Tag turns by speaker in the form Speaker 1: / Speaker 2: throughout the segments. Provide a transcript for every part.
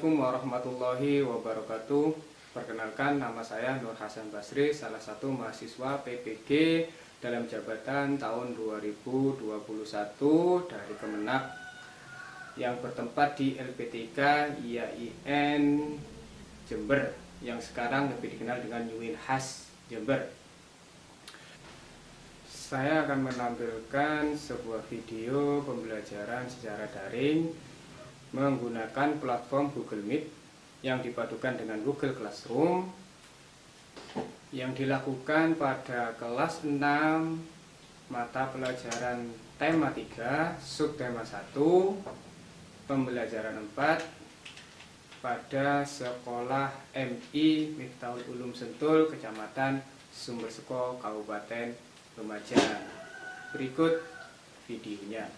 Speaker 1: Assalamualaikum warahmatullahi wabarakatuh. Perkenalkan, nama saya Nur Hasan Basri, salah satu mahasiswa PPG dalam jabatan tahun 2021 dari Kemenak yang bertempat di LP3 IAIN Jember, yang sekarang lebih dikenal dengan UINHAS Jember. Saya akan menampilkan sebuah video pembelajaran secara daring menggunakan platform Google Meet yang dipadukan dengan Google Classroom, yang dilakukan pada kelas 6 mata pelajaran tema 3 subtema 1 pembelajaran 4 pada sekolah MI Miftahul Ulum Sentul, Kecamatan Sumberseko, Kabupaten Lumajang. Berikut videonya.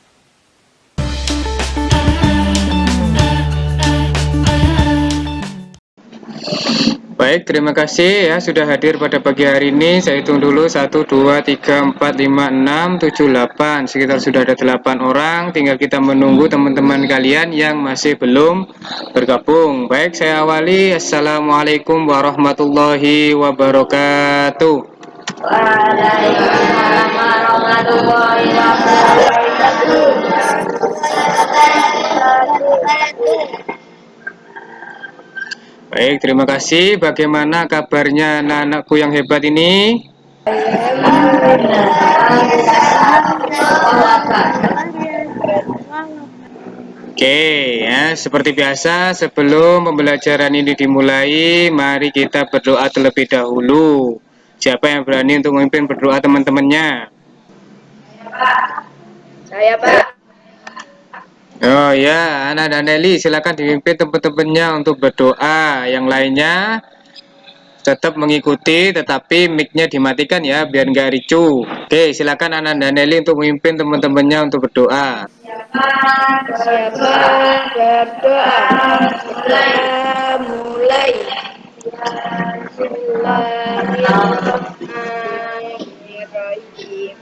Speaker 1: Baik, terima kasih ya sudah hadir pada pagi hari ini. Saya hitung dulu 1, 2, 3, 4, 5, 6, 7, 8. Sekitar sudah ada 8 orang. Tinggal kita menunggu teman-teman kalian yang masih belum bergabung. Baik, saya awali. Assalamualaikum warahmatullahi wabarakatuh.
Speaker 2: Waalaikumsalam warahmatullahi wabarakatuh.
Speaker 1: Baik, terima kasih. Bagaimana kabarnya anak-anakku yang hebat ini? Oke, ya, seperti biasa sebelum pembelajaran ini dimulai, mari kita berdoa terlebih dahulu. Siapa yang berani untuk memimpin berdoa teman-temannya?
Speaker 2: Saya, Pak.
Speaker 1: Oh ya, Ana dan Nelly, silakan dipimpin teman-temannya untuk berdoa. Yang lainnya tetap mengikuti, tetapi mic-nya dimatikan ya, biar nggak ricu. Oke, silakan Ana dan Nelly untuk memimpin teman-temannya untuk berdoa.
Speaker 2: Siapa berdoa? Kita mulai. Bismillahirrahmanirrahim. Bismillahirrahmanirrahim.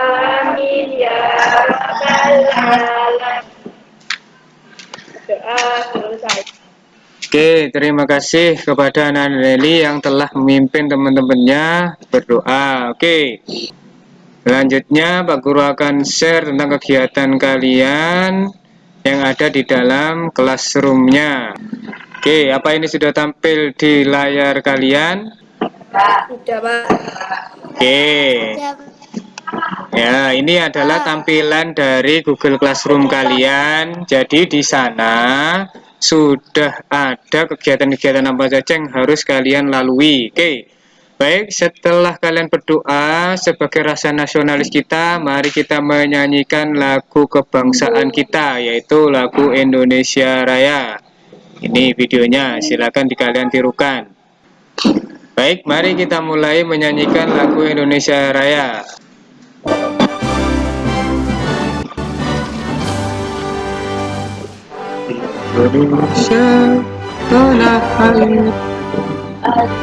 Speaker 2: Amin ya rabbal alamin. Doa selesai.
Speaker 1: Oke, terima kasih kepada Ana Nelly yang telah memimpin teman-temannya berdoa. Oke, selanjutnya Pak Guru akan share tentang kegiatan kalian yang ada di dalam classroom-nya. Oke, apa ini sudah tampil di layar kalian?
Speaker 2: Sudah, Pak.
Speaker 1: Oke. Ya, ini adalah tampilan dari Google Classroom kalian. Jadi di sana sudah ada kegiatan-kegiatan apa saja yang harus kalian lalui. Oke. Baik, setelah kalian berdoa sebagai rasa nasionalis kita, mari kita menyanyikan lagu kebangsaan kita, yaitu lagu Indonesia Raya. Ini videonya, silakan kalian tirukan. Baik, mari kita mulai menyanyikan lagu Indonesia Raya. Indonesia tanah air,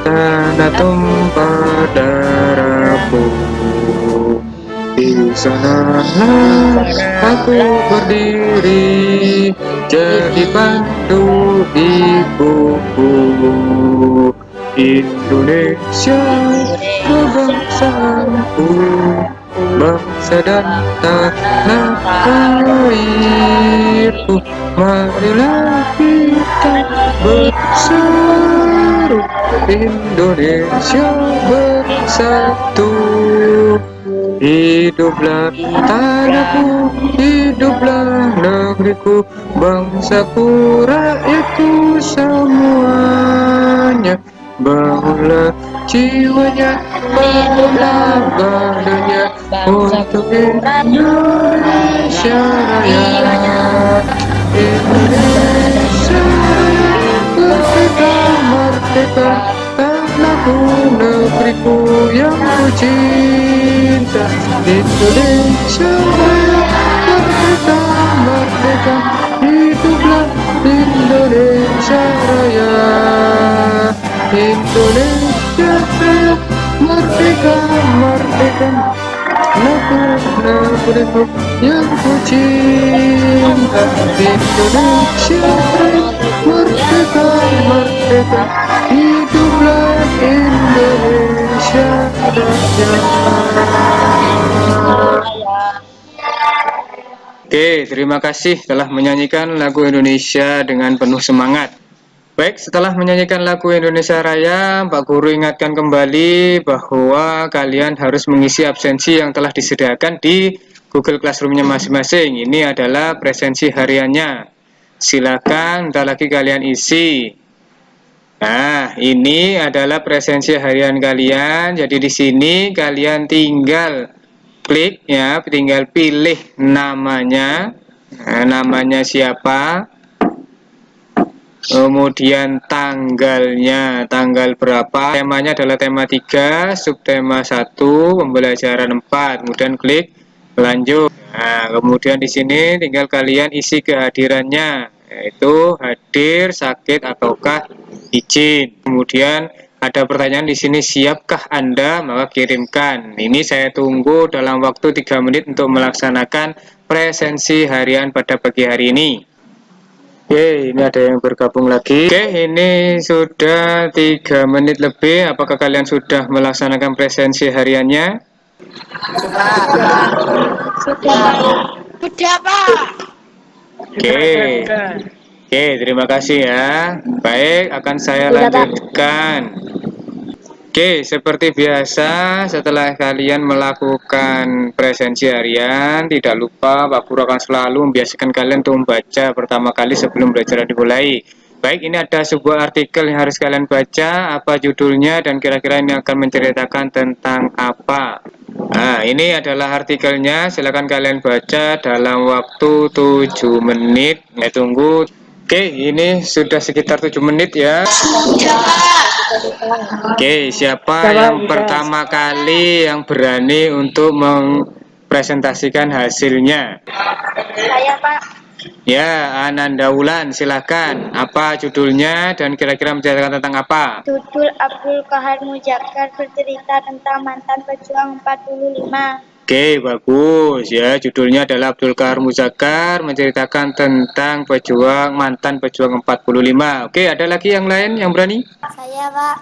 Speaker 1: tanah tumpah darahku. Di sana aku berdiri, jadi pandu ibuku. Indonesia kebangsaanku, bangsa dan tanah airku. Marilah kita bersatu, Indonesia bersatu. Hiduplah tanahku, hiduplah negeriku, bangsaku, rakyatku semuanya. Bangunlah jiwanya, bangunlah badannya untuk Indonesia Raya. Indonesia Raya, merdeka, merdeka, tanahku, negeriku yang ku cinta. Indonesia Raya, merdeka, merdeka, hiduplah Indonesia Raya. Indonesia Raya, merdeka, merdeka, negeriku yang ku cinta. Indonesia Raya, merdeka, merdeka, hiduplah Indonesia Raya. Oke, terima kasih telah menyanyikan lagu Indonesia dengan penuh semangat. Baik, setelah menyanyikan lagu Indonesia Raya, Pak Guru ingatkan kembali bahwa kalian harus mengisi absensi yang telah disediakan di Google Classroom-nya masing-masing. Ini adalah presensi hariannya. Silakan, bentar lagi kalian isi. Nah, ini adalah presensi harian kalian. Jadi di sini kalian tinggal klik ya, tinggal pilih namanya. Nah, namanya siapa? Kemudian tanggalnya, tanggal berapa, temanya adalah tema 3, subtema 1, pembelajaran 4, kemudian klik lanjut. Nah, kemudian di sini tinggal kalian isi kehadirannya, yaitu hadir, sakit, ataukah izin. Kemudian ada pertanyaan di sini, siapkah Anda? Maka kirimkan. Ini saya tunggu dalam waktu 3 menit untuk melaksanakan presensi harian pada pagi hari ini. Oke, ini ada yang bergabung lagi. Oke, ini sudah 3 menit lebih. Apakah kalian sudah melaksanakan presensi hariannya?
Speaker 2: Sudah, Pak.
Speaker 1: Oke. Oke, terima kasih ya. Baik, akan saya lanjutkan. Oke, seperti biasa, setelah kalian melakukan presensi harian, tidak lupa Pak Guru akan selalu membiasakan kalian untuk membaca pertama kali sebelum belajar dimulai. Baik, ini ada sebuah artikel yang harus kalian baca, apa judulnya, dan kira-kira ini akan menceritakan tentang apa. Nah, ini adalah artikelnya, silakan kalian baca dalam waktu 7 menit. Saya tunggu. Oke, ini sudah sekitar 7 menit ya. Oke, siapa yang pertama kali yang berani untuk mempresentasikan hasilnya?
Speaker 2: Saya, Pak.
Speaker 1: Ya, Ananda Wulan, silakan. Apa judulnya dan kira-kira menceritakan tentang apa?
Speaker 2: Judul Abdul Qahar Muzakkar bercerita tentang mantan pejuang 45.
Speaker 1: Oke, bagus ya. Judulnya adalah Abdul Qahar Muzakkar menceritakan tentang mantan pejuang 45. Oke, ada lagi yang lain yang berani?
Speaker 2: Saya, Pak.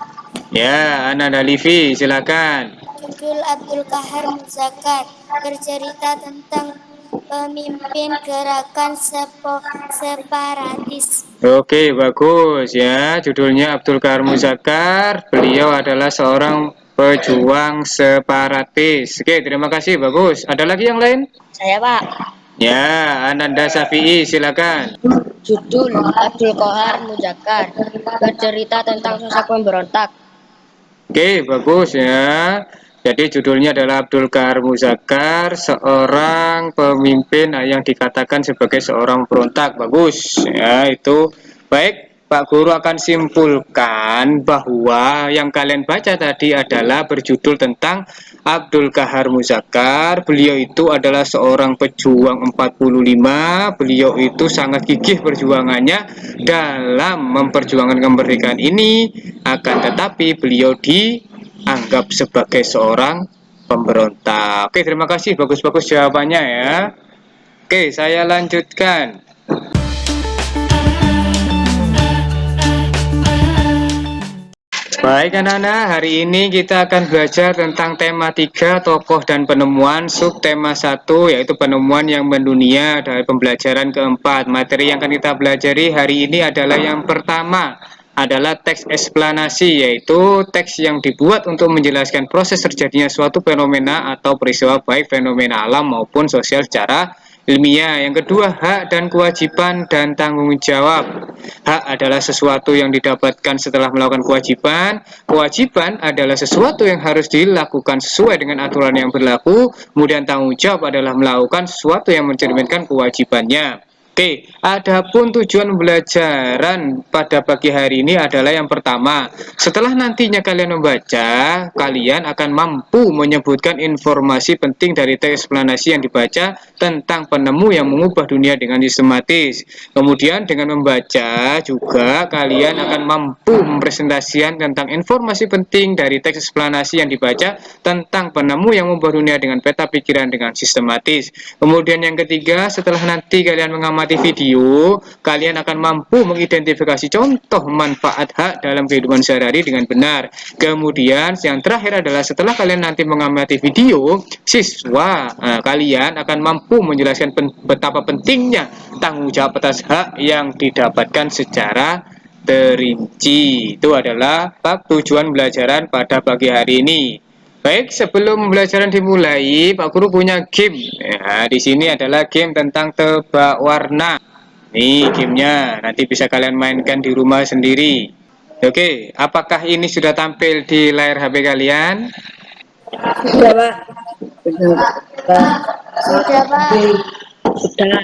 Speaker 1: Ya, Ananda Livi, silakan.
Speaker 2: Judul Abdul Qahar Muzakkar bercerita tentang pemimpin gerakan separatis.
Speaker 1: Oke, bagus ya. Judulnya Abdul Qahar Muzakkar. Beliau adalah seorang pejuang separatis. Oke, terima kasih. Bagus. Ada lagi yang lain?
Speaker 2: Saya, Pak.
Speaker 1: Ya, Ananda Syafi'i, silakan.
Speaker 2: Judul Abdul Qahar Muzakkar bercerita tentang sosok pemberontak.
Speaker 1: Oke, bagus ya. Jadi judulnya adalah Abdul Qahar Muzakkar, seorang pemimpin yang dikatakan sebagai seorang pemberontak. Bagus ya, itu baik. Pak Guru akan simpulkan bahwa yang kalian baca tadi adalah berjudul tentang Abdul Qahar Muzakkar. Beliau itu adalah seorang pejuang 45. Beliau itu sangat gigih perjuangannya dalam memperjuangkan kemerdekaan ini. Akan tetapi beliau dianggap sebagai seorang pemberontak. Oke, terima kasih. Bagus-bagus jawabannya ya. Oke, saya lanjutkan. Baik anak-anak, hari ini kita akan belajar tentang tema 3, tokoh dan penemuan, subtema 1, yaitu penemuan yang mendunia dari pembelajaran keempat. Materi yang akan kita pelajari hari ini adalah yang pertama, adalah teks eksplanasi, yaitu teks yang dibuat untuk menjelaskan proses terjadinya suatu fenomena atau peristiwa baik fenomena alam maupun sosial secara ilmiah. Yang kedua, hak dan kewajiban dan tanggung jawab. Hak adalah sesuatu yang didapatkan setelah melakukan kewajiban. Kewajiban adalah sesuatu yang harus dilakukan sesuai dengan aturan yang berlaku. Kemudian tanggung jawab adalah melakukan sesuatu yang mencerminkan kewajibannya. Oke, adapun tujuan pembelajaran pada pagi hari ini adalah yang pertama, setelah nantinya kalian membaca, kalian akan mampu menyebutkan informasi penting dari teks eksplanasi yang dibaca tentang penemu yang mengubah dunia dengan sistematis. Kemudian dengan membaca juga kalian akan mampu mempresentasikan tentang informasi penting dari teks eksplanasi yang dibaca tentang penemu yang mengubah dunia dengan peta pikiran dengan sistematis. Kemudian yang ketiga, setelah nanti kalian mengamati video, kalian akan mampu mengidentifikasi contoh manfaat hak dalam kehidupan sehari-hari dengan benar. Kemudian yang terakhir adalah setelah kalian nanti mengamati video, siswa kalian akan mampu menjelaskan betapa pentingnya tanggung jawab atas hak yang didapatkan secara terinci. Itu adalah bab tujuan pembelajaran pada pagi hari ini. Baik, sebelum pembelajaran dimulai, Pak Guru punya game. Nah, di sini adalah game tentang tebak warna. Nih gamenya, nanti bisa kalian mainkan di rumah sendiri. Oke, apakah ini sudah tampil di layar HP kalian?
Speaker 3: Sudah, Pak.
Speaker 2: Sudah, Pak.
Speaker 3: Sudah.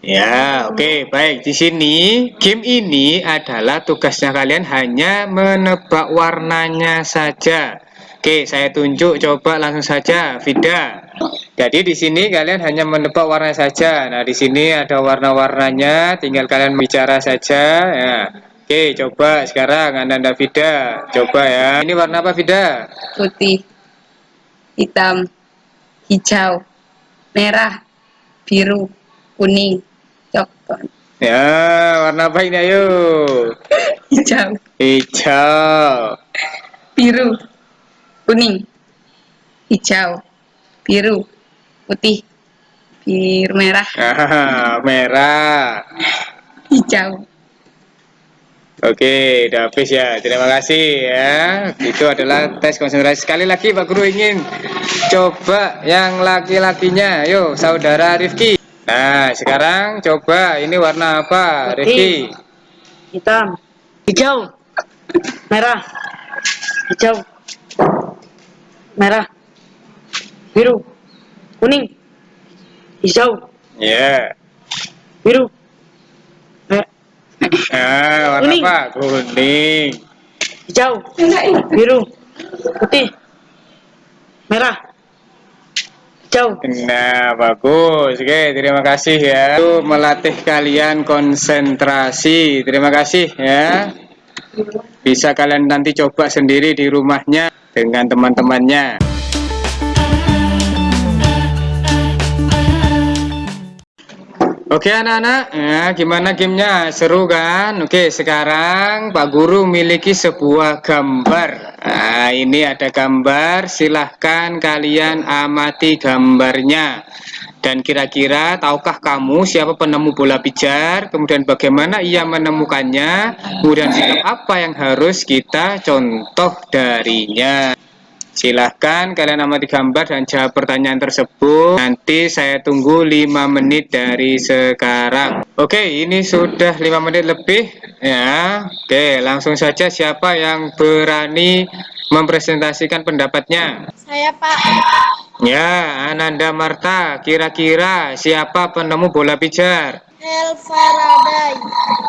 Speaker 1: Ya, oke, baik. Di sini game ini adalah tugasnya kalian hanya menebak warnanya saja. Oke, saya tunjuk, coba langsung saja, Vida. Jadi di sini kalian hanya menebak warna saja. Nah, di sini ada warna-warnanya, tinggal kalian bicara saja. Ya. Oke, coba sekarang Anda Vida, coba ya. Ini warna apa, Vida?
Speaker 3: Putih, hitam, hijau, merah, biru, kuning, coklat,
Speaker 1: Ya, warna apa ini? Ayo.
Speaker 3: hijau,
Speaker 1: Hijau.
Speaker 3: biru, kuning, hijau, biru, putih, biru, merah,
Speaker 1: Merah.
Speaker 3: hijau.
Speaker 1: Oke, udah habis ya. Terima kasih ya. Itu adalah tes konsentrasi. Sekali lagi Pak Guru ingin coba yang laki-lakinya. Yuk, saudara Rifki. Nah, sekarang coba ini warna apa, Rifki?
Speaker 3: Hitam, hijau, merah, hijau, merah, biru, kuning, hijau,
Speaker 1: Ya.
Speaker 3: biru,
Speaker 1: Nah, warna
Speaker 3: Kuning.
Speaker 1: apa? Kuning.
Speaker 3: hijau, biru, putih, merah, hijau.
Speaker 1: Nah, bagus. Oke, terima kasih ya. Itu melatih kalian konsentrasi. Terima kasih ya. Bisa kalian nanti coba sendiri di rumahnya dengan teman-temannya. Oke anak-anak, ya, gimana gamenya? Seru kan? Oke, sekarang Pak Guru memiliki sebuah gambar. Nah, ini ada gambar, silahkan kalian amati gambarnya. Dan kira-kira tahukah kamu siapa penemu bola pijar? Kemudian bagaimana ia menemukannya? Kemudian sikap apa yang harus kita contoh darinya? Silahkan kalian amati gambar dan jawab pertanyaan tersebut. Nanti saya tunggu 5 menit dari sekarang. Oke, ini sudah 5 menit lebih ya. Oke, langsung saja siapa yang berani mempresentasikan pendapatnya?
Speaker 2: Saya, Pak.
Speaker 1: Ya, Ananda Marta, kira-kira siapa penemu bola pijar?
Speaker 2: Faraday.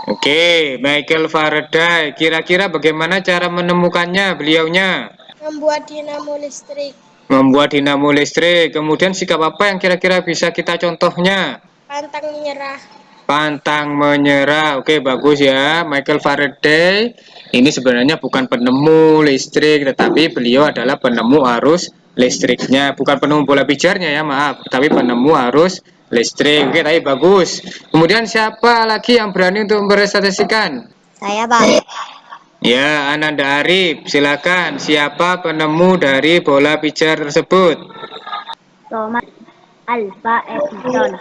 Speaker 1: Oke, Michael Faraday. Kira-kira bagaimana cara menemukannya beliaunya?
Speaker 2: Membuat dinamo listrik.
Speaker 1: Membuat dinamo listrik. Kemudian sikap apa yang kira-kira bisa kita contohnya?
Speaker 2: Pantang menyerah.
Speaker 1: Pantang menyerah. Oke, bagus ya. Michael Faraday ini sebenarnya bukan penemu listrik, tetapi beliau adalah penemu arus listriknya. Bukan penemu bola pijarnya ya, maaf. Tapi penemu arus listrik. Oke, tapi bagus. Kemudian siapa lagi yang berani untuk mempresentasikan?
Speaker 2: Saya, Pak.
Speaker 1: Ya, Ananda Arif, silakan. Siapa penemu dari bola pijar tersebut?
Speaker 2: Thomas Alva Edison.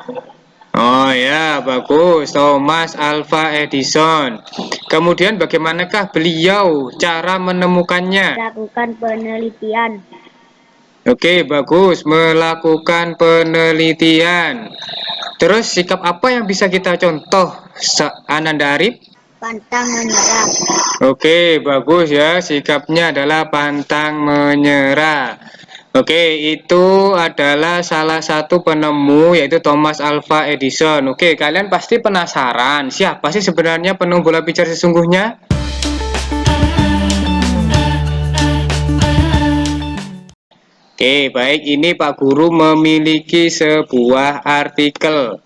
Speaker 1: Oh ya, bagus. Thomas Alva Edison. Kemudian bagaimanakah beliau cara menemukannya?
Speaker 2: Lakukan penelitian.
Speaker 1: Oke, bagus. Melakukan penelitian. Terus sikap apa yang bisa kita contoh, Ananda Arif?
Speaker 2: Pantang menyerah.
Speaker 1: Oke, bagus ya. Sikapnya adalah pantang menyerah. Oke, itu adalah salah satu penemu yaitu Thomas Alva Edison. Oke, kalian pasti penasaran siapa sih sebenarnya penemu bola pijar sesungguhnya? Oke, baik. Ini Pak Guru memiliki sebuah artikel.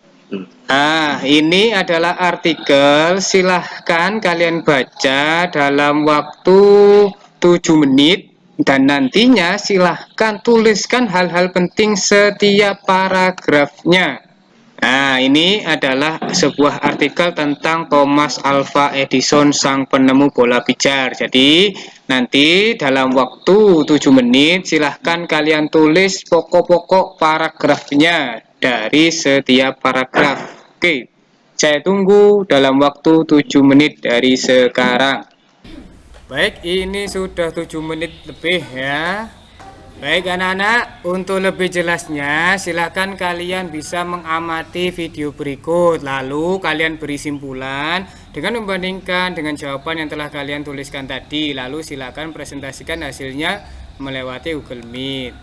Speaker 1: Nah, ini adalah artikel. Silahkan kalian baca dalam waktu 7 menit. Dan nantinya silahkan tuliskan hal-hal penting setiap paragrafnya. Nah, ini adalah sebuah artikel tentang Thomas Alva Edison, sang penemu bola pijar. Jadi, nanti dalam waktu 7 menit, silahkan kalian tulis pokok-pokok paragrafnya dari setiap paragraf. Oke, saya tunggu dalam waktu 7 menit dari sekarang. Baik, ini sudah 7 menit lebih ya. Baik anak-anak, untuk lebih jelasnya silakan kalian bisa mengamati video berikut. Lalu kalian beri simpulan dengan membandingkan dengan jawaban yang telah kalian tuliskan tadi. Lalu silakan presentasikan hasilnya melewati Google Meet.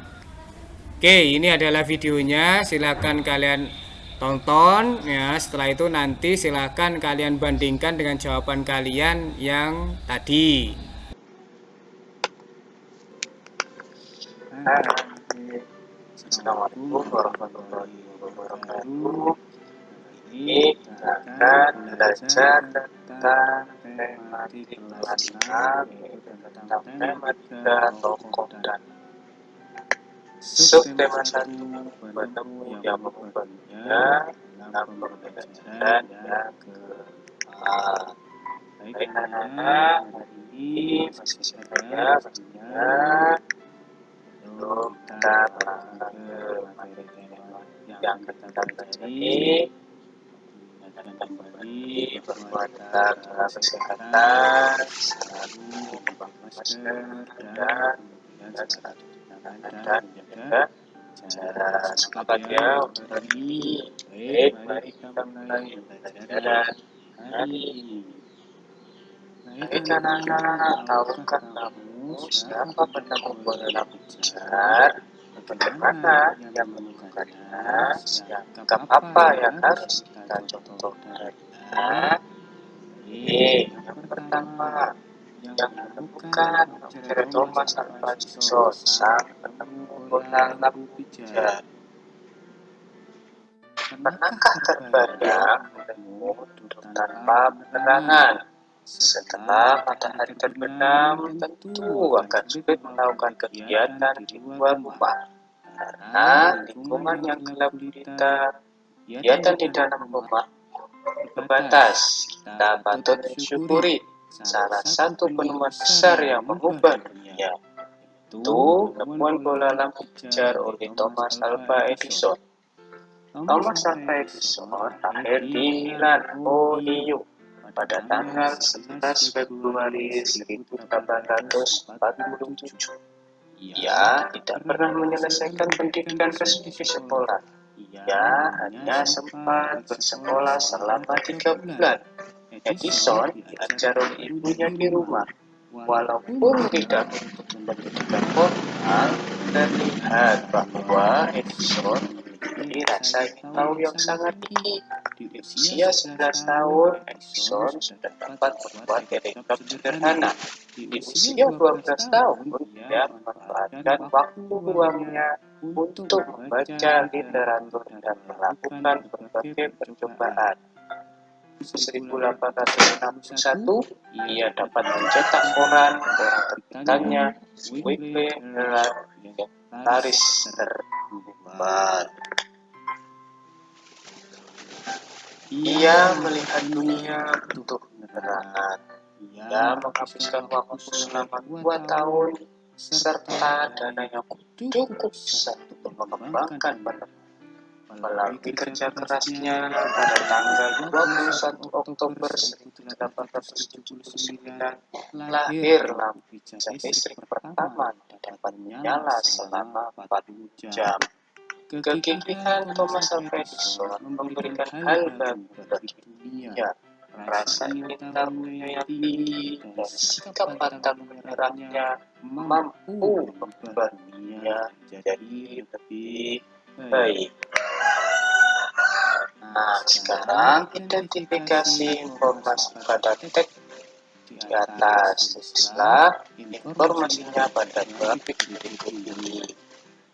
Speaker 1: Oke, ini adalah videonya. Silakan kalian tonton ya. Setelah itu nanti silakan kalian bandingkan dengan jawaban kalian yang tadi.
Speaker 4: Assalamualaikum warahmatullahi wabarakatuh. Ini kita akan belajar tentang tematik kelas 6, yaitu tentang tematika tokoh dan subtema 1, penemu yang mengubah dunia dalam pembelajaran yang keempat. Baik anak-anak, hari ini masih saya pastinya. Sebelum kita berangkat ke materi tema yang kita pelajari, ingatkan kembali bahwa kita dalam kesehatan selalu memakai masker dan kemudian selalu cuci tangan dan menjaga jarak. Semangat ya untuk hari ini. Baik, mari kita mulai pembelajaran hari ini. Baik anak-anak, tahukah kamu siapa penemu bola pijar? Bagaimana ia menemukannya? Sikap apa yang harus kita contoh darinya? Yang pertama, yang menemukan Dr. Thomas Alva Edison, sang penemu bola lampu pijar. Pernahkah terbayang menemu tidur tanpa penerangan? Setelah matahari terbenam, tentu akan sulit melakukan kegiatan di luar rumah. Karena lingkungan yang gelap gulita, kegiatan di dalam rumah terbatas. Kita patut mensyukuri salah satu penemuan besar yang mengubah dunia, yaitu penemuan bola lampu pijar oleh Thomas Alva Edison. Thomas Alva Edison lahir di Milan, Ohio, pada tanggal 11 Februari 1847. Ia tidak pernah menyelesaikan pendidikan resmi di sekolah. Ia hanya sempat bersekolah selama 3 bulan. Edison diajar oleh ibunya di rumah. Walaupun tidak untuk pendidikan formal, terlihat bahwa Edison memiliki rasa ingin tahu yang sangat tinggi. Di usia 11 tahun, Edison sudah dapat membuat telegraf sederhana. Di usia 12 tahun, ia memanfaatkan waktu luangnya untuk membaca literatur dan melakukan berbagai percobaan. 1861, ia dapat mencetak koran terbitannya Weekly Herald yang laris terbuat. Ia melihat dunia bentuk penerangan. Ia menghabiskan waktu selama 2 tahun serta dana yang cukup besar untuk mengembangkan penemuan. melalui kerja kerasnya pada tanggal 21 Oktober 1879 lahir lampu pijar listrik pertama dapat menyala selama 40 jam. Kegigihan Thomas Alva Edison memberikan hal baru bagi dunia. Rasa ingin tahunya yang tinggi dan sikap pantang menyerahnya mampu mengubah dunia jadi lebih baik. Nah, sekarang identifikasi informasi pada teks di atas. Tulislah informasinya pada bab berikut ini.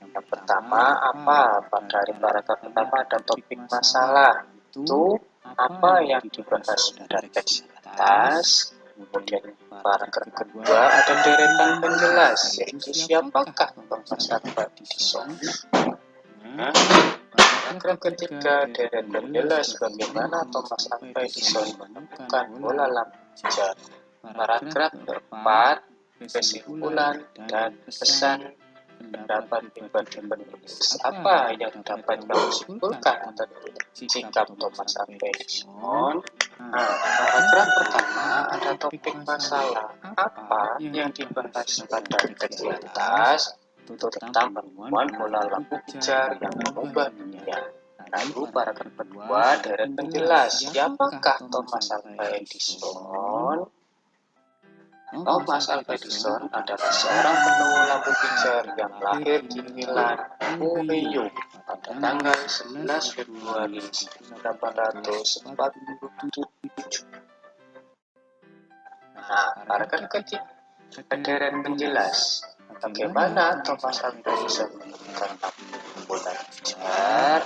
Speaker 4: Yang pertama, apa? Dari paragraf pertama ada topik masalah. Itu apa yang dibahas pada teks di atas. Kemudian paragraf kedua ada deretan penjelas, yaitu siapakah Thomas Alva Edison. Paragraf ketiga deretan penjelas bagaimana Thomas Alva Edison menemukan bola lampu pijar. Paragraf keempat kesimpulan dan pesan pendapat pribadi penulis. Apa yang dapat kamu simpulkan tentang sikap Thomas Alva Edison? Paragraf pertama ada topik masalah. Apa yang dibahas pada teks di atas? Tentang penemuan bola lampu pijar yang mengubah dunia. Lalu paragraf kedua deret penjelas. Siapakah Thomas Alva Edison? Thomas Alva Edison adalah seorang penemu lampu pijar yang lahir di Milan, Ohio pada tanggal 11 Februari 1847. Nah, paragraf ketiga deret penjelas. Bagaimana Thomas Alva Edison menemukan lampu bola pijar?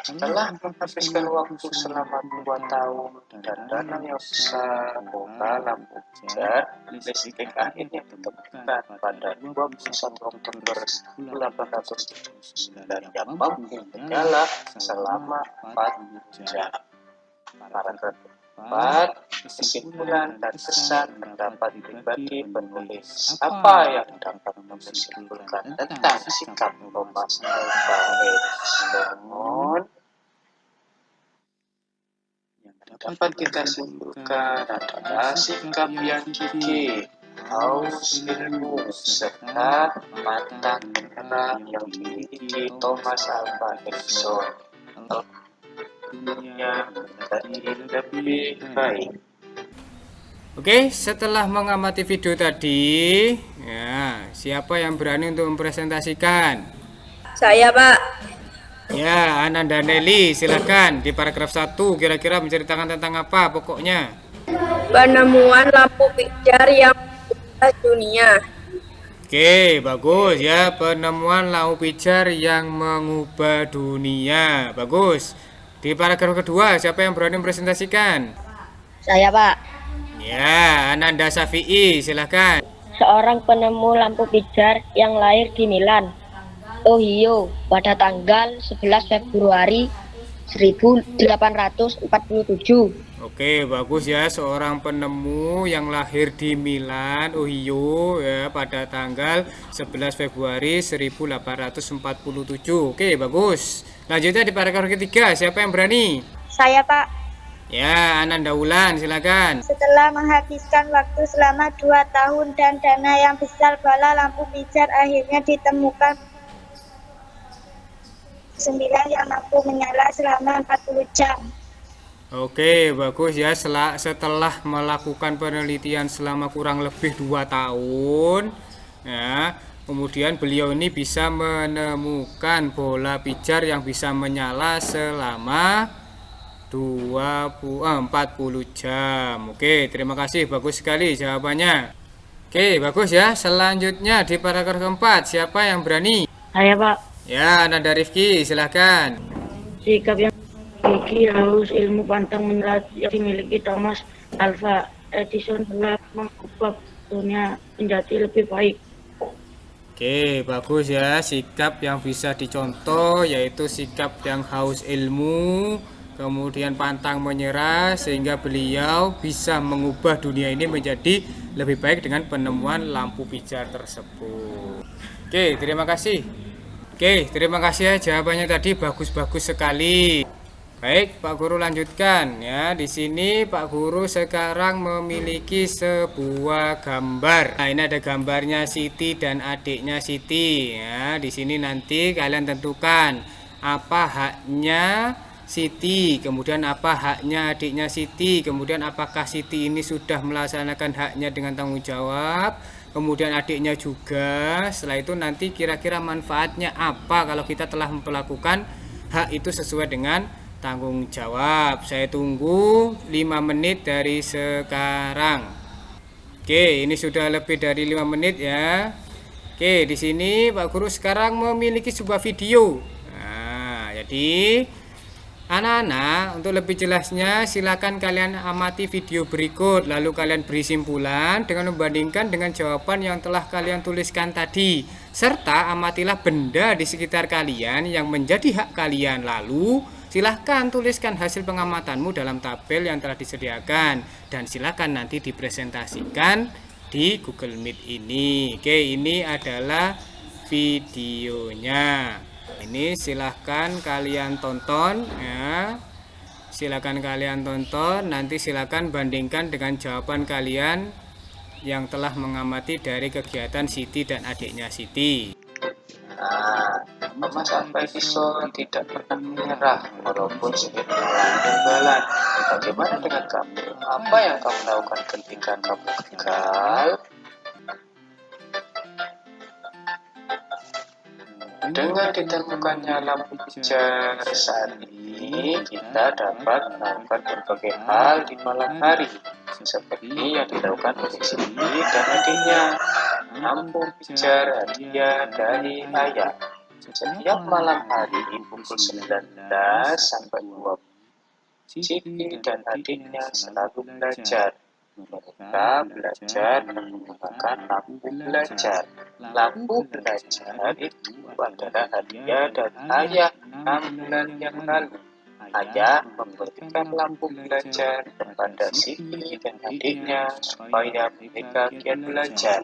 Speaker 4: Setelah menghabiskan waktu selama 2 tahun dan dana yang besar, bola lampu pijar listrik akhirnya ditemukan pada 21 Oktober 1879 yang mampu menyala selama 40 jam. Paragraf 4. Kesimpulan dan pesan pendapat pribadi penulis. Apa yang dapat disimpulkan tentang sikap Thomas Alva Edison? Yang dapat kita simpulkan adalah sikap yang gigih, haus ilmu, serta pantang menyerah yang dimiliki Thomas Alva Edison. Dunia menjadi lebih baik.
Speaker 1: Oke, setelah mengamati video tadi, ya, siapa yang berani untuk mempresentasikan?
Speaker 2: Saya, Pak.
Speaker 1: Ya, Ananda Nelly, silakan. Di paragraf 1 kira-kira menceritakan tentang apa pokoknya?
Speaker 2: Penemuan lampu pijar yang mengubah dunia.
Speaker 1: Oke, bagus ya. Penemuan lampu pijar yang mengubah dunia. Bagus. Di paragraf kedua, siapa yang berani mempresentasikan?
Speaker 2: Saya, Pak.
Speaker 1: Ya, Ananda Syafi'i, silakan.
Speaker 2: Seorang penemu lampu pijar yang lahir di Milan, Ohio pada tanggal 11 Februari 1847.
Speaker 1: Oke, bagus ya. Seorang penemu yang lahir di Milan, Ohio ya pada tanggal 11 Februari 1847. Oke, bagus. Lanjutnya di paragraf ketiga, siapa yang berani?
Speaker 2: Saya, Pak.
Speaker 1: Ya, Ananda Wulan, silakan.
Speaker 2: Setelah menghabiskan waktu selama 2 tahun dan dana yang besar, bola lampu pijar akhirnya ditemukan 9 yang mampu menyala selama 40 jam.
Speaker 1: Oke, bagus ya. Setelah melakukan penelitian selama kurang lebih 2 tahun, ya, kemudian beliau ini bisa menemukan bola pijar yang bisa menyala selama 40 jam. Oke, terima kasih. Bagus sekali jawabannya. Oke, bagus ya. Selanjutnya di paragraf keempat, siapa yang berani?
Speaker 3: Saya, Pak.
Speaker 1: Ya, Ananda Rifki, silahkan.
Speaker 3: Sikap yang gigih, haus ilmu, pantang menyerah yang dimiliki Thomas Alva Edison telah mengubah dunia menjadi lebih baik.
Speaker 1: Oke, bagus ya. Sikap yang bisa dicontoh yaitu sikap yang haus ilmu, kemudian pantang menyerah, sehingga beliau bisa mengubah dunia ini menjadi lebih baik dengan penemuan lampu pijar tersebut. Oke, terima kasih. Oke, terima kasih ya, jawabannya tadi bagus-bagus sekali. Baik, Pak Guru lanjutkan ya. Di sini Pak Guru sekarang memiliki sebuah gambar. Nah, ini ada gambarnya Siti dan adiknya Siti ya. Di sini nanti kalian tentukan apa haknya Siti, kemudian apa haknya adiknya Siti, kemudian apakah Siti ini sudah melaksanakan haknya dengan tanggung jawab, kemudian adiknya juga. Setelah itu nanti kira-kira manfaatnya apa kalau kita telah melakukan hak itu sesuai dengan tanggung jawab. Saya tunggu 5 menit dari sekarang. Oke, ini sudah lebih dari 5 menit ya. Oke, di sini Pak Guru sekarang memiliki sebuah video. Nah, jadi anak-anak, untuk lebih jelasnya silakan kalian amati video berikut, lalu kalian beri simpulan dengan membandingkan dengan jawaban yang telah kalian tuliskan tadi, serta amatilah benda di sekitar kalian yang menjadi hak kalian. Lalu silahkan tuliskan hasil pengamatanmu dalam tabel yang telah disediakan dan silahkan nanti dipresentasikan di Google Meet ini. Oke, ini adalah videonya. Ini silahkan kalian tonton ya. Silahkan kalian tonton, nanti silahkan bandingkan dengan jawaban kalian yang telah mengamati dari kegiatan Siti dan adiknya Siti.
Speaker 4: Nah, Thomas Alva Edison tidak pernah menyerah walaupun sering mengalami kegagalan. Bagaimana dengan kamu? Apa yang kamu lakukan ketika kamu gagal? Dengan ditemukannya lampu pijar saat ini, kita dapat melakukan berbagai hal di malam hari, seperti yang dilakukan oleh Siti dan adiknya. Lampu pijar hadiah dari ayah. Setiap malam hari pukul 19 sampai 20, Siti dan adiknya selalu belajar. Mereka belajar menggunakan lampu belajar. Lampu belajar itu adalah hadiah dari ayah 6 bulan yang lalu. Ayah memberikan lampu belajar kepada Siti dan adiknya supaya mereka giat belajar.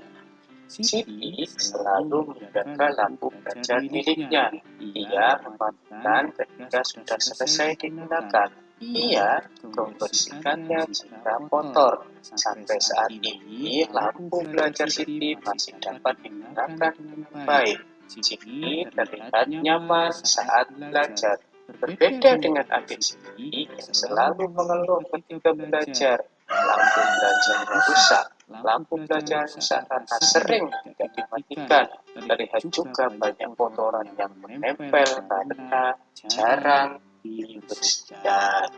Speaker 4: Siti selalu menjaga lampu belajar miliknya. Ia mematikan ketika sudah selesai digunakan. Ia membersihkannya jika kotor. Sampai saat ini, lampu belajar Siti masih dapat digunakan dengan baik. Siti terlihat nyaman saat belajar. Berbeda dengan adik Siti yang selalu mengeluh ketika belajar. Lampu belajarnya rusak. Lampu belajar rusak karena sering tidak dimatikan. Terlihat juga banyak kotoran yang menempel karena jarang dibersihkan.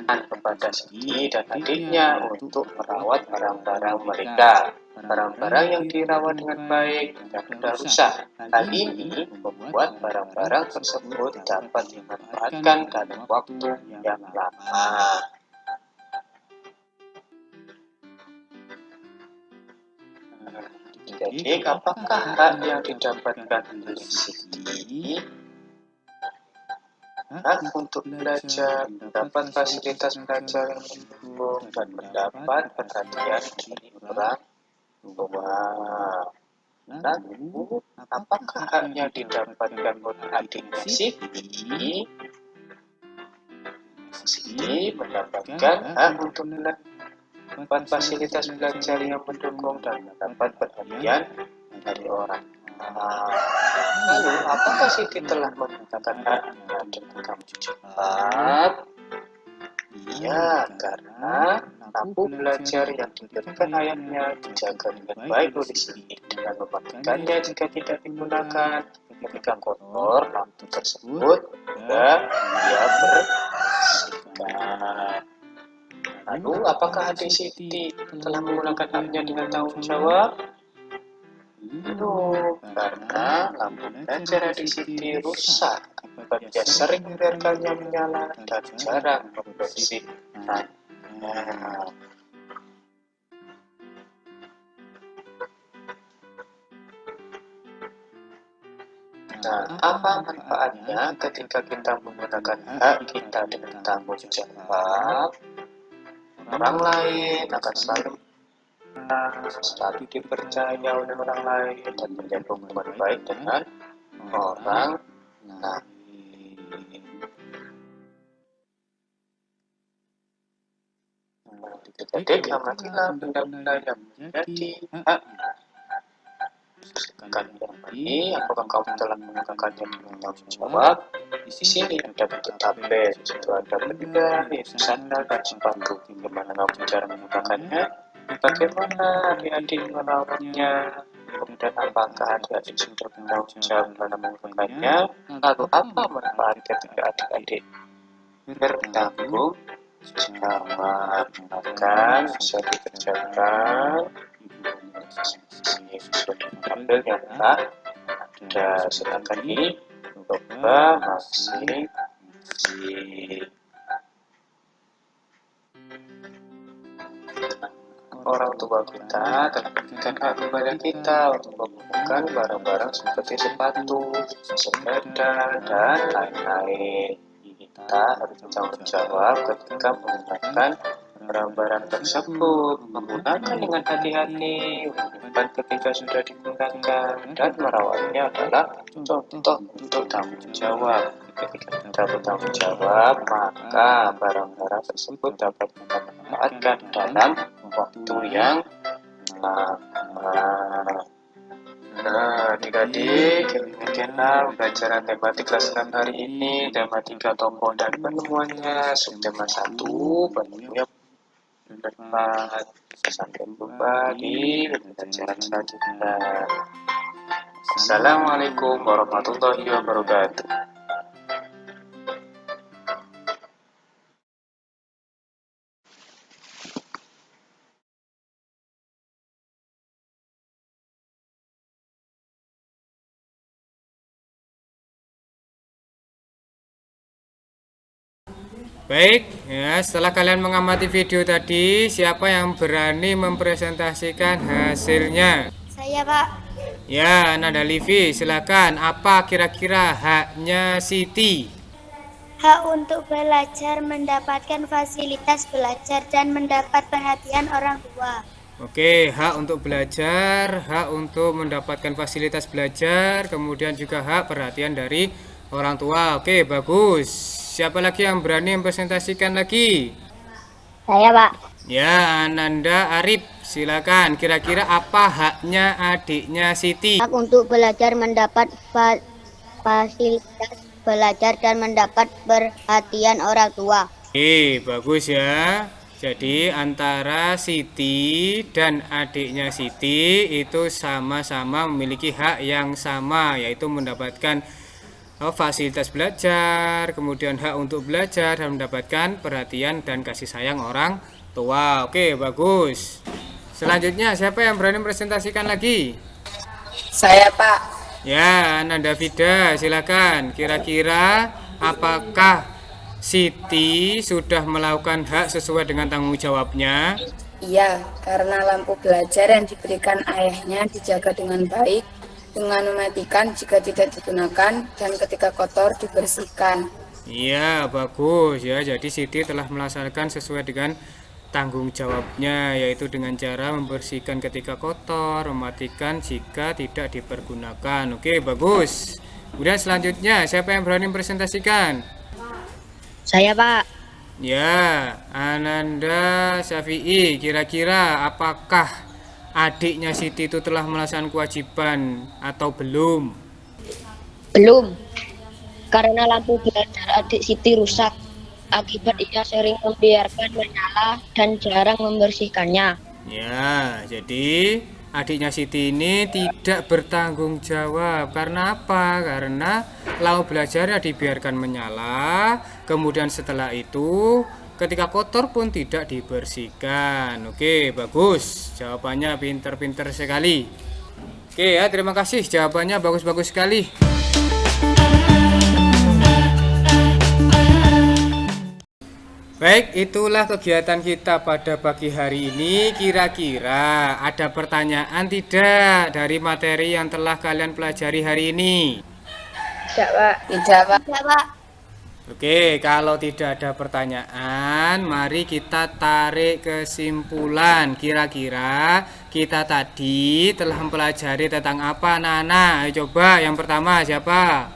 Speaker 4: Kepada Siti dan adiknya untuk merawat barang-barang mereka. Barang-barang yang dirawat dengan baik tidak mudah rusak. Hal ini membuat barang-barang tersebut dapat dimanfaatkan dalam waktu yang lama. Jadi, apakah hak yang didapatkan oleh Siti? Hak untuk belajar, mendapat fasilitas belajar yang mendukung, dan mendapat perhatian dari orang tua. Lalu, apakah hak yang didapatkan oleh adiknya Siti? Siti mendapatkan hak untuk mendapat fasilitas belajar yang mendukung dan mendapat perhatian dari orang tua. Lalu, apakah Siti telah menggunakan haknya dengan tanggung jawab? Iya, karena lampu belajar yang diberikan ayahnya dijaga dengan baik oleh Siti dengan mematikannya jika tidak digunakan. Ketika kotor, lampu tersebut juga ia bersihkan. Lalu, apakah adik Siti telah menggunakan haknya dengan tanggung jawab? Belum, karena lampu belajar adik Siti rusak akibat dia sering membiarkannya menyala dan jarang membersihkannya. Nah, apa manfaatnya ketika kita menggunakan hak kita dengan tanggung jawab? Orang lain akan selalu selalu dipercaya oleh orang lain, dan menjalin hubungan baik dengan orang lain. Adik-adik, amatilah benda-benda yang menjadi hakmu. Kalian ini, apakah kamu telah menggunakannya dengan tanggung jawab? Di sini ada bentuk tabel, di situ ada benda, yaitu sandal dan sepatu. Bagaimana kamu cara menggunakannya? Bagaimana adik-adik merawatnya? Kemudian apakah adik-adik sudah bertanggung jawab dalam menggunakannya? Lalu apa manfaat ketika adik-adik bertanggung jawab? Maka bisa dikerjakan ini sudah tabel yang telah ada. Silakan dicoba masing-masing. Orang tua kita telah memberikan hak kepada kita untuk menggunakan barang-barang seperti sepatu, sepeda, dan lain-lain. Kita harus bertanggung jawab ketika menggunakan barang-barang tersebut, menggunakan dengan hati-hati, dan ketika sudah digunakan, dan merawatnya adalah contoh untuk tanggung jawab. Ketika kita bertanggung jawab, maka barang-barang tersebut dapat kita manfaatkan dalam waktu yang lama. Nah, adik-adik, demikianlah pembelajaran tematik kelas 6 hari ini. Tematika tokoh dan penemuannya, subtema 1, penemunya bermanfaat. Sampai jumpa di pembelajaran selanjutnya. Assalamualaikum warahmatullahi wabarakatuh.
Speaker 1: Baik, ya, setelah kalian mengamati video tadi, siapa yang berani mempresentasikan hasilnya?
Speaker 5: Saya, Pak.
Speaker 1: Ya, Nanda Livi, silakan. Apa kira-kira haknya Siti?
Speaker 5: Hak untuk belajar, mendapatkan fasilitas belajar, dan mendapat perhatian orang tua.
Speaker 1: Oke, hak untuk belajar, hak untuk mendapatkan fasilitas belajar, kemudian juga hak perhatian dari orang tua. Oke, bagus. Siapa lagi yang berani mempresentasikan lagi?
Speaker 2: Saya, Pak.
Speaker 1: Ya, Ananda Arif, silakan. Kira-kira apa haknya adiknya Siti?
Speaker 2: Hak untuk belajar, mendapat fasilitas belajar, dan mendapat perhatian orang tua.
Speaker 1: Oke, bagus ya. Jadi antara Siti dan adiknya Siti itu sama-sama memiliki hak yang sama, yaitu mendapatkan fasilitas belajar, kemudian hak untuk belajar dan mendapatkan perhatian dan kasih sayang orang tua. Oke, bagus. Selanjutnya siapa yang berani presentasikan lagi?
Speaker 6: Saya, Pak.
Speaker 1: Ya, Nanda Vida, silakan. Kira-kira apakah Siti sudah melakukan hak sesuai dengan tanggung jawabnya?
Speaker 6: Iya, karena lampu belajar yang diberikan ayahnya dijaga dengan baik, dengan mematikan jika tidak digunakan, dan ketika kotor dibersihkan.
Speaker 1: Iya, bagus ya. Jadi Siti telah melaksanakan sesuai dengan tanggung jawabnya, yaitu dengan cara membersihkan ketika kotor, mematikan jika tidak dipergunakan. Oke, bagus. Kemudian selanjutnya, siapa yang berani presentasikan?
Speaker 2: Saya, Pak.
Speaker 1: Ya, Ananda Syafi'i, kira-kira apakah adiknya Siti itu telah melaksanakan kewajiban atau belum?
Speaker 2: Belum. Karena lampu belajar adik Siti rusak. Akibat ia sering membiarkan menyala dan jarang membersihkannya.
Speaker 1: Ya, jadi adiknya Siti ini tidak bertanggung jawab. Karena apa? Karena lampu belajarnya dibiarkan menyala, kemudian setelah itu ketika kotor pun tidak dibersihkan. Oke, bagus. Jawabannya pinter-pinter sekali. Oke ya, terima kasih. Jawabannya bagus-bagus sekali. Baik, itulah kegiatan kita pada pagi hari ini. Kira-kira ada pertanyaan tidak dari materi yang telah kalian pelajari hari ini?
Speaker 6: Tidak, Pak. Tidak, Pak.
Speaker 5: Tidak, Pak.
Speaker 1: Oke, kalau tidak ada pertanyaan, mari kita tarik kesimpulan. Kira-kira kita tadi telah mempelajari tentang apa, Nana? Ayo coba, yang pertama siapa?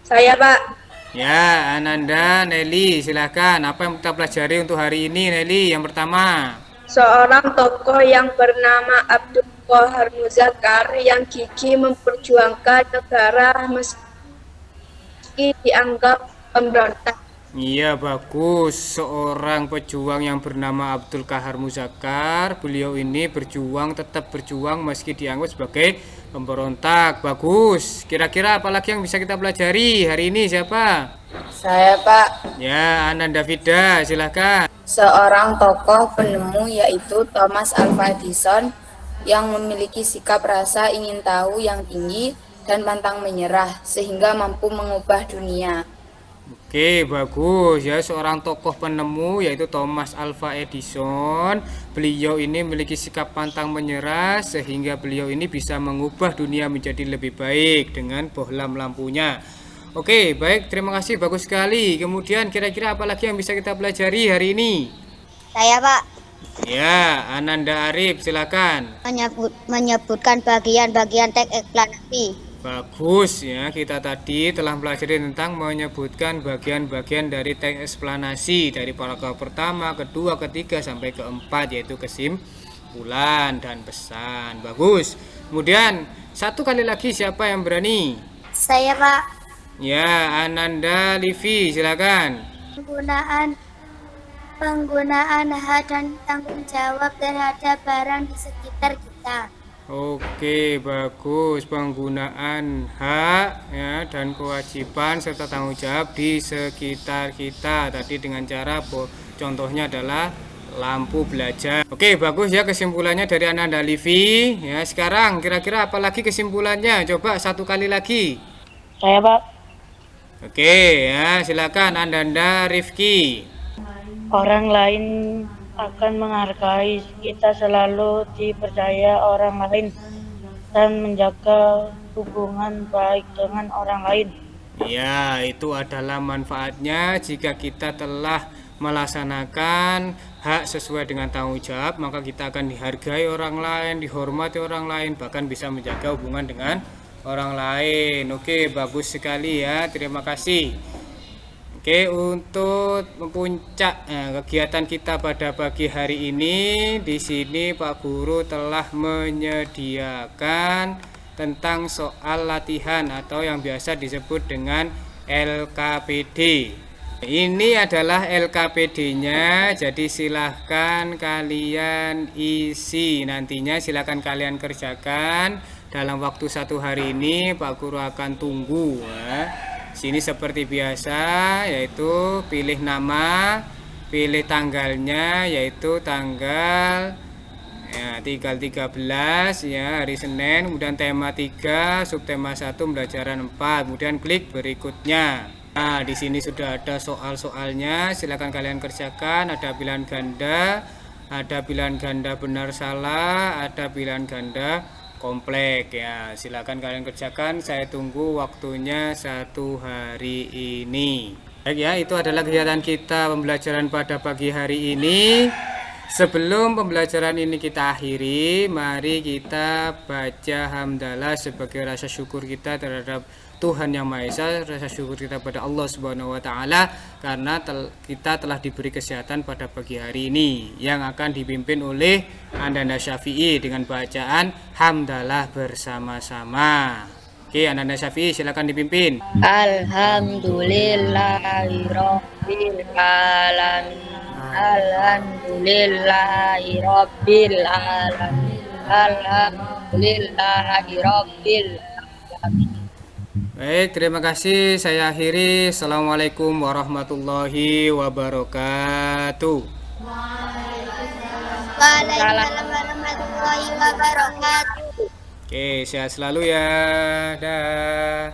Speaker 6: Saya, Pak.
Speaker 1: Ya, Ananda, Nelly, silakan. Apa yang kita pelajari untuk hari ini, Nelly? Yang pertama.
Speaker 6: Seorang tokoh yang bernama Abdul Qahar Muzakkar yang gigih memperjuangkan negara meski dianggap pemberontak.
Speaker 1: Iya, bagus. Seorang pejuang yang bernama Abdul Qahar Muzakkar. Beliau ini tetap berjuang meski dianggap sebagai pemberontak. Bagus. Kira-kira apalagi yang bisa kita pelajari hari ini, siapa?
Speaker 6: Saya, Pak.
Speaker 1: Ya, Ananda Vida, silakan.
Speaker 6: Seorang tokoh penemu yaitu Thomas Alva Edison yang memiliki sikap rasa ingin tahu yang tinggi dan pantang menyerah sehingga mampu mengubah dunia.
Speaker 1: Oke, bagus ya. Seorang tokoh penemu yaitu Thomas Alva Edison. Beliau ini memiliki sikap pantang menyerah sehingga beliau ini bisa mengubah dunia menjadi lebih baik dengan bohlam lampunya. Oke, baik, terima kasih, bagus sekali. Kemudian kira-kira apa lagi yang bisa kita pelajari hari ini?
Speaker 5: Saya, Pak,
Speaker 1: Ya, Ananda Arif, silakan.
Speaker 5: menyebutkan bagian-bagian teks eksplanasi.
Speaker 1: Bagus ya, kita tadi telah pelajari tentang menyebutkan bagian-bagian dari teks eksplanasi dari paragraf pertama, kedua, ketiga sampai keempat, yaitu kesimpulan dan pesan. Bagus. Kemudian satu kali lagi, siapa yang berani?
Speaker 5: Saya, Pak,
Speaker 1: Ya, Ananda Livi, silakan.
Speaker 5: penggunaan hak dan tanggung jawab terhadap barang di sekitar kita.
Speaker 1: Oke, bagus. Penggunaan hak ya dan kewajiban serta tanggung jawab di sekitar kita. Tadi dengan cara contohnya adalah lampu belajar. Oke, bagus ya kesimpulannya dari Ananda Livi. Ya, sekarang kira-kira apa lagi kesimpulannya? Coba satu kali lagi.
Speaker 3: Saya, Pak.
Speaker 1: Oke, ya silakan Ananda Rifki.
Speaker 3: Orang lain akan menghargai kita, selalu dipercaya orang lain dan menjaga hubungan baik dengan orang lain.
Speaker 1: Ya, itu adalah manfaatnya jika kita telah melaksanakan hak sesuai dengan tanggung jawab, maka kita akan dihargai orang lain, dihormati orang lain, bahkan bisa menjaga hubungan dengan orang lain. Oke, bagus sekali ya. Terima kasih. Oke, untuk puncak kegiatan kita pada pagi hari ini, di sini Pak Guru telah menyediakan tentang soal latihan atau yang biasa disebut dengan LKPD. Ini adalah LKPD-nya, jadi silahkan kalian isi. Nantinya silahkan kalian kerjakan dalam waktu 1 hari ini. Pak Guru akan tunggu ya. Sini seperti biasa, yaitu pilih nama, pilih tanggalnya, yaitu tanggal ya, tanggal 13 ya, hari Senin. Kemudian tema 3, subtema 1, pembelajaran 4. Kemudian klik berikutnya. Nah, di sini sudah ada soal-soalnya, silakan kalian kerjakan. Ada pilihan ganda, ada pilihan ganda benar salah, ada pilihan ganda komplek ya. Silakan kalian kerjakan. Saya tunggu waktunya 1 hari ini. Baik ya, itu adalah kegiatan kita pembelajaran pada pagi hari ini. Sebelum pembelajaran ini kita akhiri, mari kita baca hamdalah sebagai rasa syukur kita terhadap Tuhan Yang Maha Esa, rasa syukur kita pada Allah Subhanahu wa taala karena kita telah diberi kesehatan pada pagi hari ini, yang akan dipimpin oleh Ananda Syafi'i dengan bacaan hamdalah bersama-sama. Oke, Ananda Syafi'i silakan dipimpin.
Speaker 2: Alhamdulillahirabbil alamin. Alhamdulillahirabbil alamin. Alhamdulillahirabbil alamin.
Speaker 1: Baik, terima kasih. Saya akhiri. Assalamualaikum warahmatullahi wabarakatuh.
Speaker 5: Waalaikumsalam warahmatullahi wabarakatuh.
Speaker 1: Oke, sehat selalu ya. Dah.